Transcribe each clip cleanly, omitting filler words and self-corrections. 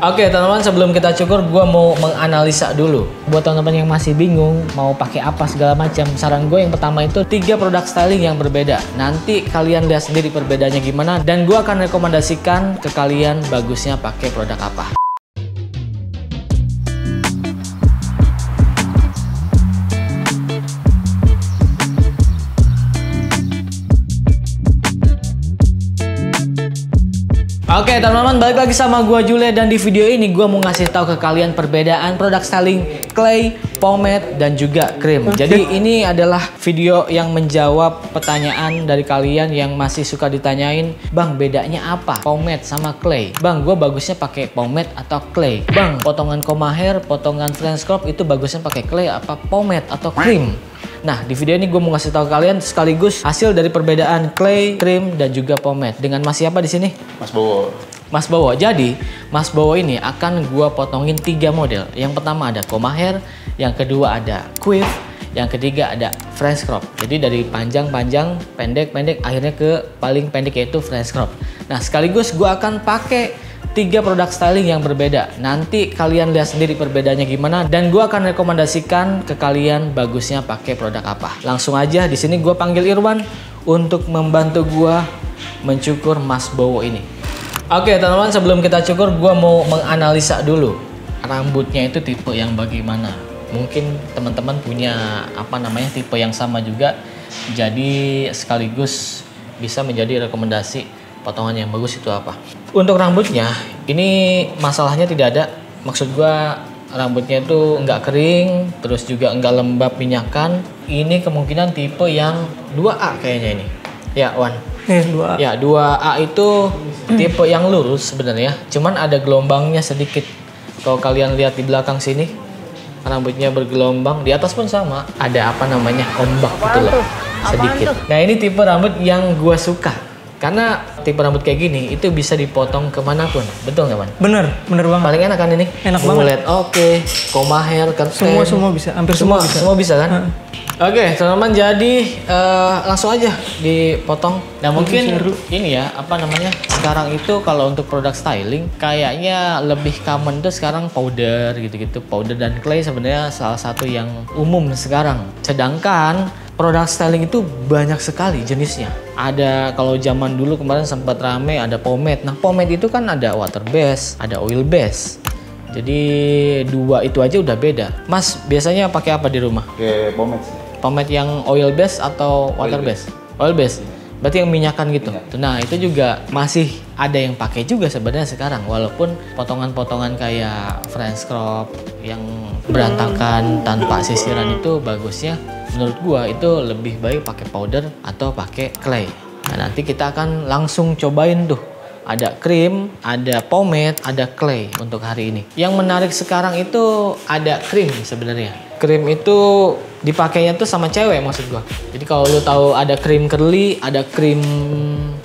Oke teman-teman, sebelum kita cukur, gue mau menganalisa dulu. Buat teman-teman yang masih bingung mau pakai apa segala macam, saran gue yang pertama itu 3 produk styling yang berbeda. Nanti kalian lihat sendiri perbedaannya gimana, dan gue akan rekomendasikan ke kalian bagusnya pakai produk apa. Oke teman-teman, balik lagi sama gua Jule, dan di video ini gua mau ngasih tahu ke kalian perbedaan produk styling clay, pomade, dan juga krim. Jadi ini adalah video yang menjawab pertanyaan dari kalian yang masih suka ditanyain, "Bang, bedanya apa pomade sama clay?" "Bang, gua bagusnya pakai pomade atau clay?" "Bang, potongan comb hair, potongan French crop itu bagusnya pakai clay apa pomade atau krim?" Nah, di video ini gue mau ngasih tahu kalian sekaligus hasil dari perbedaan clay, krim, dan juga pomade. Dengan Mas siapa di sini? Mas Bowo. Mas Bowo. Jadi, Mas Bowo ini akan gue potongin 3 model. Yang pertama ada comb hair, yang kedua ada quiff, yang ketiga ada French crop. Jadi dari panjang-panjang, pendek-pendek, akhirnya ke paling pendek yaitu French crop. Nah, sekaligus gue akan pakai 3 produk styling yang berbeda. Nanti kalian lihat sendiri perbedaannya gimana, dan gue akan rekomendasikan ke kalian bagusnya pakai produk apa. Langsung aja, di sini gue panggil Irwan untuk membantu gue mencukur Mas Bowo ini. Oke teman-teman, sebelum kita cukur, gue mau menganalisa dulu rambutnya itu tipe yang bagaimana. Mungkin teman-teman punya tipe yang sama juga, jadi sekaligus bisa menjadi rekomendasi potongan yang bagus itu apa. Untuk rambutnya, ini masalahnya tidak ada. Maksud gua rambutnya itu nggak kering, terus juga nggak lembab minyakan. Ini kemungkinan tipe yang 2A kayaknya ini. Ya, Wan. 2A. Ya, 2A itu tipe yang lurus sebenarnya. Cuman ada gelombangnya sedikit. Kalau kalian lihat di belakang sini, rambutnya bergelombang. Di atas pun sama. Ada ombak gitu loh. Sedikit. Nah, ini tipe rambut yang gua suka. Karena tipe rambut kayak gini itu bisa dipotong kemanapun, betul nggak, Man? Bener banget. Paling enak kan ini? Enak banget. Oke, comb hair, curtain. Semua bisa, hampir semua bisa. Semua bisa kan? Oke, teman-teman, jadi langsung aja dipotong. Nah, mungkin ini ya, sekarang itu kalau untuk produk styling kayaknya lebih common tuh sekarang powder gitu-gitu. Powder dan clay sebenarnya salah satu yang umum sekarang. Sedangkan produk styling itu banyak sekali jenisnya. Ada, kalau zaman dulu kemarin sempat rame, ada pomade. Nah, pomade itu kan ada water base, ada oil base. Jadi 2 itu aja udah beda. Mas biasanya pakai apa di rumah? Kayak pomade sih. Pomade yang oil base atau water base? Oil base. Berarti yang minyakan gitu. Nah, itu juga masih ada yang pakai juga sebenarnya sekarang. Walaupun potongan-potongan kayak French crop yang berantakan tanpa sisiran itu bagusnya, menurut gua itu lebih baik pakai powder atau pakai clay. Nah, nanti kita akan langsung cobain tuh. Ada krim, ada pomade, ada clay untuk hari ini. Yang menarik sekarang itu ada krim sebenarnya. Krim itu dipakainya tuh sama cewek maksud gua. Jadi kalau lu tahu ada krim curly, ada krim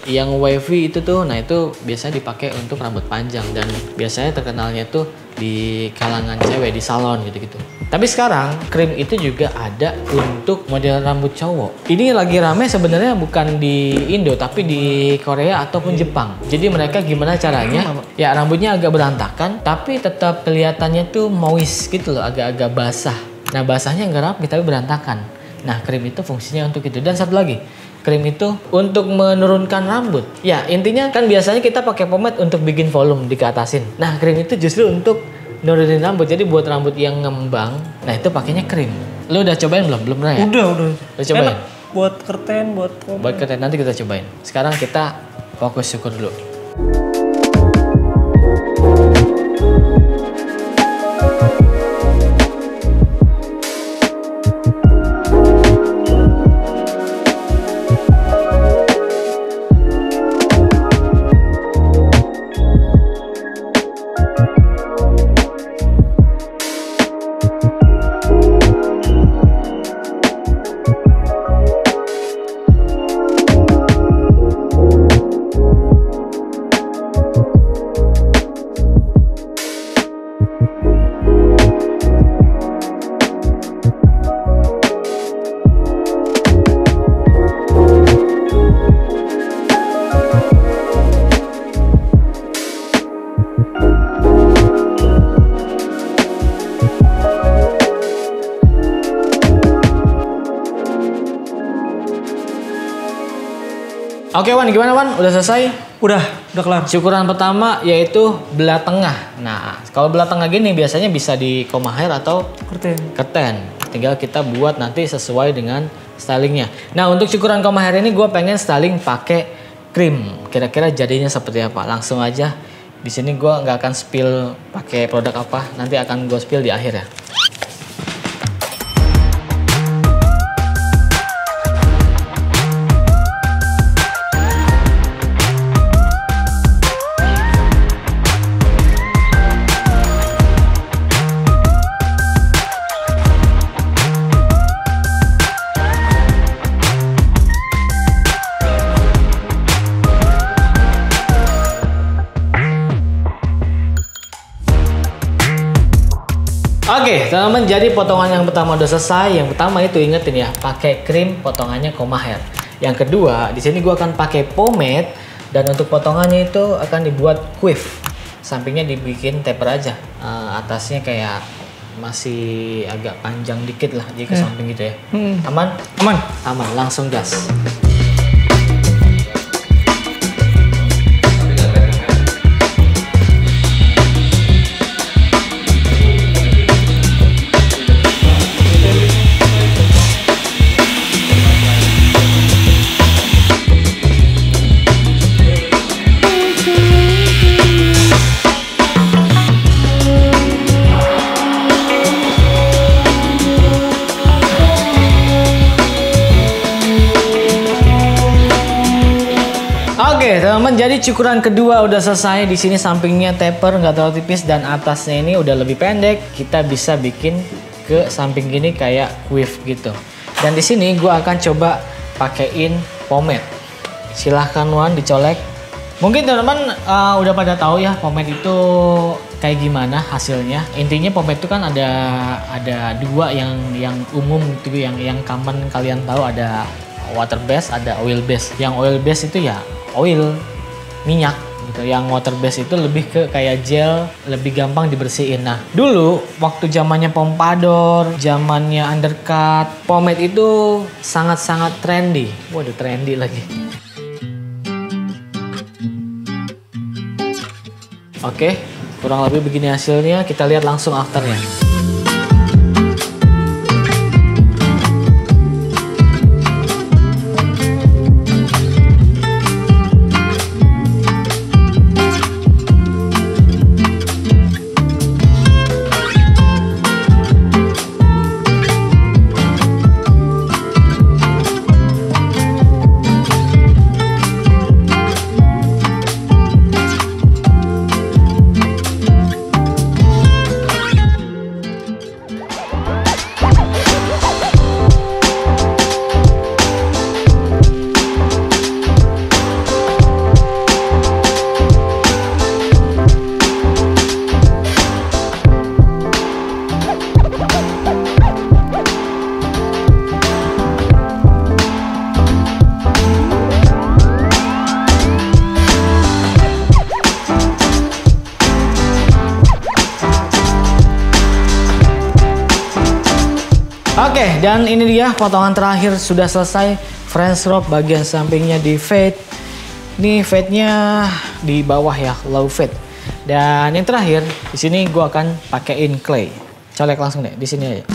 yang wavy itu tuh, nah itu biasanya dipakai untuk rambut panjang, dan biasanya terkenalnya tuh di kalangan cewek di salon gitu-gitu. Tapi sekarang krim itu juga ada untuk model rambut cowok. Ini lagi rame sebenarnya bukan di Indo tapi di Korea ataupun Jepang. Jadi mereka gimana caranya? Ya rambutnya agak berantakan tapi tetap kelihatannya tuh moist gitu loh, agak-agak basah. Nah, basahnya nggak rapi tapi berantakan. Nah, krim itu fungsinya untuk itu. Dan satu lagi, krim itu untuk menurunkan rambut. Ya, intinya kan biasanya kita pakai pomade untuk bikin volume, dikeatasin. Nah, krim itu justru untuk nurunin rambut. Jadi buat rambut yang ngembang, nah itu pakainya krim. Lu udah cobain belum? Belum pernah ya? Udah. Udah cobain? Enak. Buat curtain, buat curtain, nanti kita cobain. Sekarang kita fokus syukur dulu. Oke Wan, gimana Wan? Udah selesai? Udah kelar. Cukuran pertama yaitu belah tengah. Nah, kalau belah tengah gini biasanya bisa di comma hair atau curtain. Tinggal kita buat nanti sesuai dengan stylingnya. Nah, untuk cukuran comma hair ini gue pengen styling pakai krim. Kira-kira jadinya seperti apa? Langsung aja. Di sini gue nggak akan spill pakai produk apa. Nanti akan gue spill di akhir ya. Oke, teman-teman, jadi potongan yang pertama udah selesai. Yang pertama itu ingetin ya, pakai krim, potongannya comma hair. Yang kedua, di sini gua akan pakai pomade dan untuk potongannya itu akan dibuat quiff. Sampingnya dibikin taper aja. Atasnya kayak masih agak panjang dikit lah, jadi ke samping gitu ya. Aman? Aman, langsung gas. Oke, teman-teman, jadi cukuran kedua udah selesai. Di sini sampingnya taper, nggak terlalu tipis, dan atasnya ini udah lebih pendek. Kita bisa bikin ke samping gini kayak quiff gitu. Dan di sini gua akan coba pakein pomade. Silahkan Wan dicolek. Mungkin teman-teman udah pada tahu ya pomade itu kayak gimana hasilnya. Intinya pomade itu kan ada dua yang umum gitu, yang common kalian tahu, ada water base, ada oil base. Yang oil base itu ya oil, minyak gitu. Yang water base itu lebih ke kayak gel, lebih gampang dibersihin. Nah, dulu waktu zamannya pompadour, zamannya undercut, pomade itu sangat-sangat trendy. Waduh, trendy lagi. Oke, kurang lebih begini hasilnya. Kita lihat langsung afternya. Oke, dan ini dia potongan terakhir sudah selesai. French crop bagian sampingnya di fade. Ini fade-nya di bawah ya, low fade. Dan yang terakhir di sini gua akan pakein clay. Colek langsung deh di sini aja.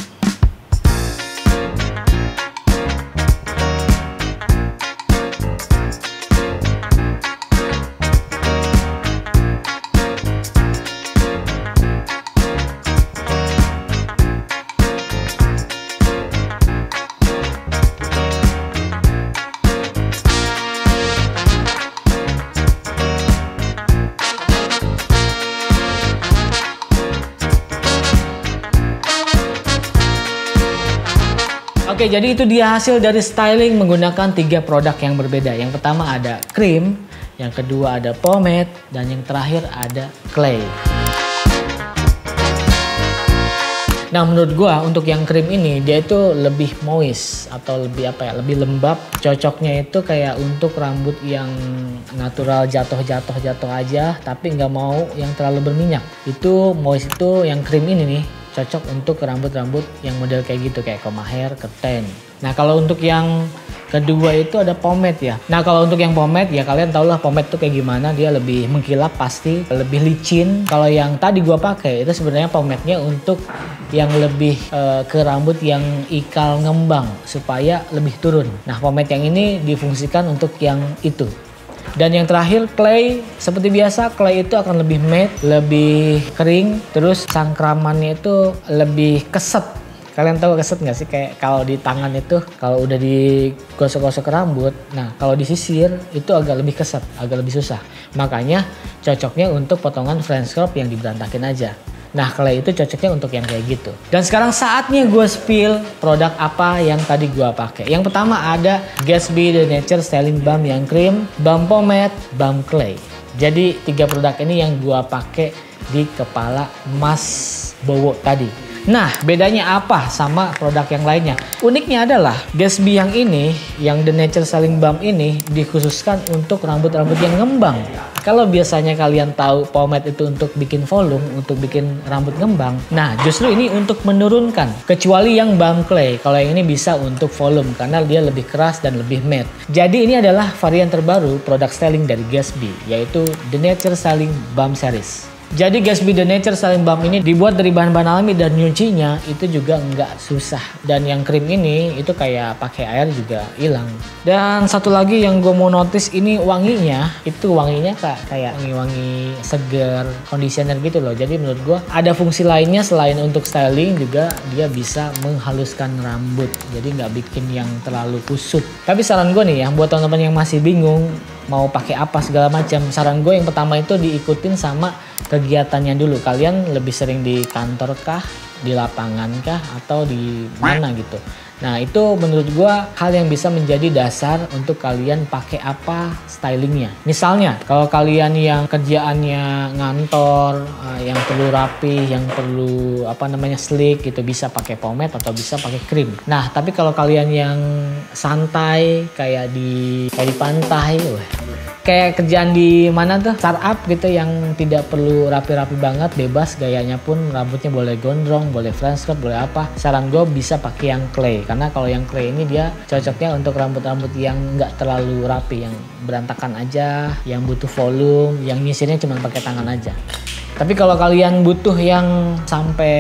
Oke, jadi itu dia hasil dari styling menggunakan 3 produk yang berbeda. Yang pertama ada krim, yang kedua ada pomade, dan yang terakhir ada clay. Nah, menurut gua untuk yang krim ini dia itu lebih moist atau lebih lebih lembab. Cocoknya itu kayak untuk rambut yang natural, jatuh aja, tapi nggak mau yang terlalu berminyak. Itu moist itu yang krim ini nih cocok untuk rambut-rambut yang model kayak gitu, kayak comma hair, curtain. Nah kalau untuk yang kedua itu ada pomade ya. Nah kalau untuk yang pomade ya kalian tau lah pomade tuh kayak gimana, dia lebih mengkilap pasti, lebih licin. Kalau yang tadi gua pakai itu sebenarnya pomade-nya untuk yang lebih ke rambut yang ikal ngembang supaya lebih turun. Nah pomade yang ini difungsikan untuk yang itu. Dan yang terakhir clay, seperti biasa clay itu akan lebih matte, lebih kering, terus cangkramannya itu lebih keset. Kalian tahu keset nggak sih, kayak kalau di tangan itu kalau udah digosok-gosok rambut, nah kalau disisir itu agak lebih keset, agak lebih susah. Makanya cocoknya untuk potongan French crop yang diberantakin aja. Nah clay itu cocoknya untuk yang kayak gitu. Dan sekarang saatnya gue spill produk apa yang tadi gue pakai. Yang pertama ada Gatsby The Nature Styling Balm yang cream, balm pomade, balm clay. Jadi 3 produk ini yang gue pakai di kepala Mas Bowo tadi. Nah, bedanya apa sama produk yang lainnya? Uniknya adalah Gatsby yang ini, yang The Nature Styling Balm ini dikhususkan untuk rambut-rambut yang ngembang. Kalau biasanya kalian tahu pomade itu untuk bikin volume, untuk bikin rambut ngembang. Nah, justru ini untuk menurunkan. Kecuali yang balm clay. Kalau yang ini bisa untuk volume karena dia lebih keras dan lebih matte. Jadi ini adalah varian terbaru produk styling dari Gatsby, yaitu The Nature Styling Balm Series. Jadi Gatsby The Nature Styling Balm ini dibuat dari bahan-bahan alami dan nyucinya itu juga nggak susah. Dan yang krim ini itu kayak pakai air juga hilang. Dan satu lagi yang gue mau notice ini wanginya, itu wanginya kayak wangi-wangi seger, conditioner gitu loh. Jadi menurut gue ada fungsi lainnya selain untuk styling, juga dia bisa menghaluskan rambut. Jadi nggak bikin yang terlalu kusut. Tapi saran gue nih ya, buat teman-teman yang masih bingung mau pakai apa segala macam, saran gue yang pertama itu diikutin sama kegiatannya dulu. Kalian lebih sering di kantor kah, di lapangan kah, atau di mana gitu. Nah itu menurut gue hal yang bisa menjadi dasar untuk kalian pakai apa stylingnya. Misalnya kalau kalian yang kerjaannya ngantor, yang perlu rapi, yang perlu sleek gitu, bisa pakai pomade atau bisa pakai krim. Nah tapi kalau kalian yang santai kayak di pantai, kayak kerjaan di mana tuh, startup gitu yang tidak perlu rapi-rapi banget, bebas gayanya pun, rambutnya boleh gondrong, boleh French cut, boleh apa. Saran gue bisa pakai yang clay, karena kalau yang clay ini dia cocoknya untuk rambut-rambut yang nggak terlalu rapi, yang berantakan aja, yang butuh volume, yang nyisirnya cuma pakai tangan aja. Tapi kalau kalian butuh yang sampai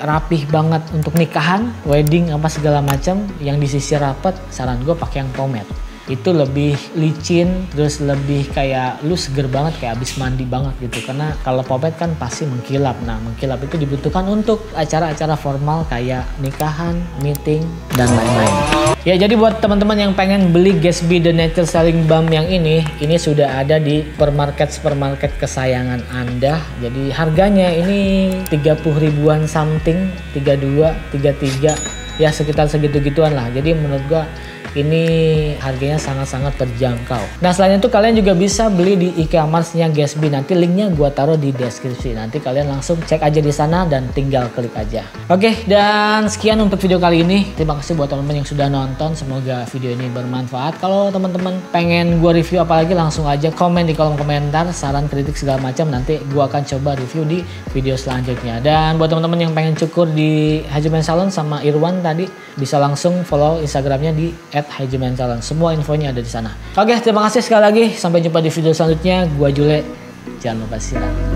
rapih banget untuk nikahan, wedding apa segala macam, yang disisir rapat, saran gue pakai yang pomade. Itu lebih licin, terus lebih kayak lu seger banget, kayak abis mandi banget gitu. Karena kalau pomade kan pasti mengkilap. Nah mengkilap itu dibutuhkan untuk acara-acara formal kayak nikahan, meeting, dan lain-lain. Ya jadi buat teman-teman yang pengen beli Gatsby The Nature Styling Balm yang ini sudah ada di supermarket kesayangan Anda. Jadi harganya ini 30 ribuan something, 32, 33, ya sekitar segitu-gituan lah. Jadi menurut gua ini harganya sangat-sangat terjangkau. Nah selain itu kalian juga bisa beli di e-commerce-nya Gatsby. Nanti linknya gua taruh di deskripsi. Nanti kalian langsung cek aja di sana dan tinggal klik aja. Oke, dan sekian untuk video kali ini. Terima kasih buat teman-teman yang sudah nonton. Semoga video ini bermanfaat. Kalau teman-teman pengen gua review apalagi, langsung aja komen di kolom komentar, saran, kritik segala macam. Nanti gua akan coba review di video selanjutnya. Dan buat teman-teman yang pengen cukur di Haji Men Salon sama Irwan tadi, bisa langsung follow Instagramnya di Haji Men Salon. Semua infonya ada di sana. Oke, terima kasih sekali lagi. Sampai jumpa di video selanjutnya. Gua Jule. Jangan lupa siaran.